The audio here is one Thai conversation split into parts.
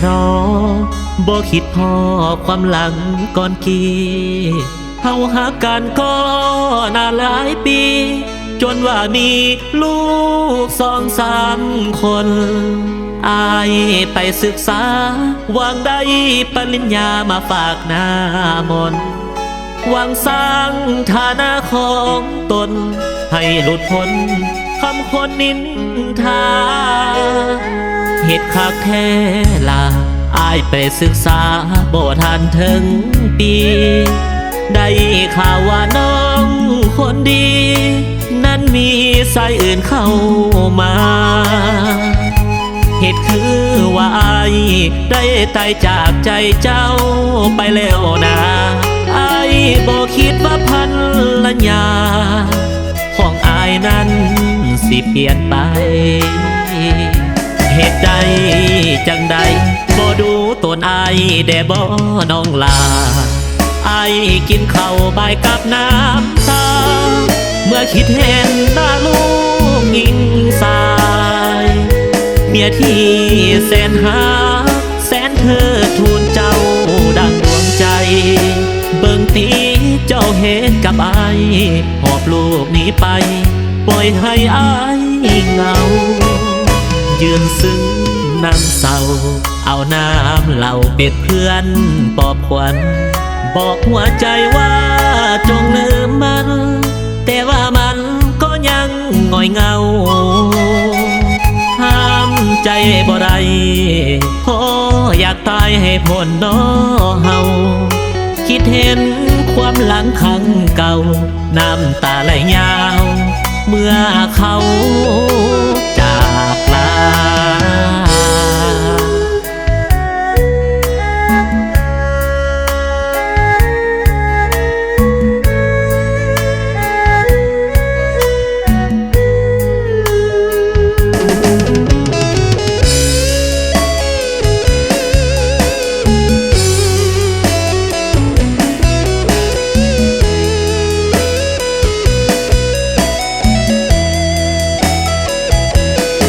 นอบ่คิดพอความหลังก่อนกี้เฮาหากันก็นานหลายปีจนว่ามีลูก2-3 คนอายไปศึกษาหวังได้ปริญญามาฝากหน้ามนต์หวังสร้างฐานะของตนให้หลุดพ้นคำคนนินทาเหตุคักแท้ล่ะอายไปศึกษาบ่ทันถึงปีได้ข่าวว่าน้องคนดีนั้นมีสายอื่นเข้ามาเหตุคือว่าอายได้ตายจากใจเจ้าไปแล้วนะอายบ่คิดว่าพันละยาของอายนั้นสิเปลี่ยนไปเหตุใดจังใดบ่ดูตนอายได้บ่น้องลาอายกินข้าวบ่ายกับน้ำตาเมื่อคิดเห็นหน้าลูกหญิงสายเมียที่แสนหาแสนเธอทูลเจ้าดังดวงใจเบิ่งตีเจ้าเห็นกับอายหอบลูกหนีไปปล่อยให้อายเหงายืนซึ้งนั่งเศร้าเอาน้ำเหล้าเป็ดเพื่อนปลอบขวัญบอกหัวใจว่าจงลืมมันแต่ว่ามันก็ยังง่อยเงาห้ามใจบ่ได้พออยากตายให้พ้นน้อเฮาคิดเห็นความหลังครั้งเก่าน้ำตาไหลยาวเมื่อเขาจากลา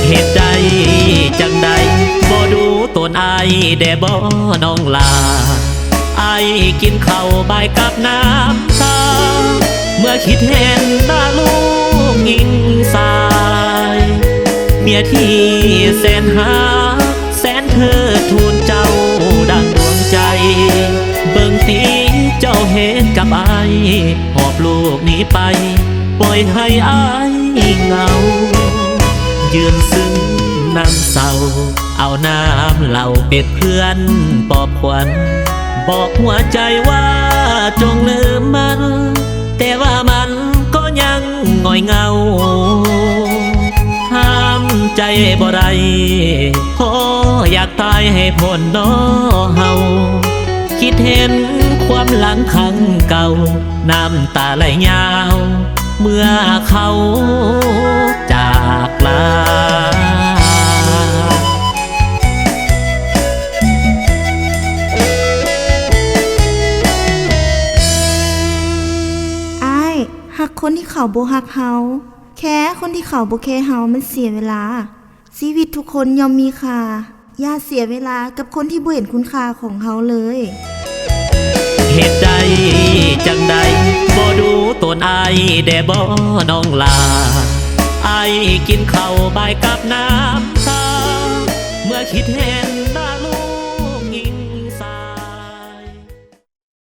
เหตุใดจังใดบ่ดูตนอายได้บ่น้องลาอายกินข้าวบ่ายกับน้ำตาเมื่อคิดเห็นหน้าลูกหญิงสายเมียที่แสนหาแสนเธอทูลเจ้าดังดวงใจเบิ่งตีเจ้าเห็นกับอายหอบลูกหนีไปปล่อยให้อายเหงายืนซึ้งนั่งเศร้าเอาน้ำเหล้าเป็ดเพื่อนปลอบขวัญบอกหัวใจว่าจงลืมมันแต่ว่ามันก็ยังง่อยเงาห้ามใจบ่ได้พออยากตายให้พ้นน้อเฮาคิดเห็นความหลังครั้งเก่าน้ำตาไหลยาวเมื่อเขาจากลาอ้ายหักคนที่เขาบ่หักเฮาแค่คนที่เขาบ่แค่เฮามันเสียเวลาชีวิตทุกคนย่อมมีค่าอย่าเสียเวลากับคนที่บ่เห็นคุณค่าของเฮาเลยเหตุใดจังใดบ่ดูตนอายได้บ่น้องลาอายกินข้าวบ่ายกับน้ำตาเมื่อคิดเห็น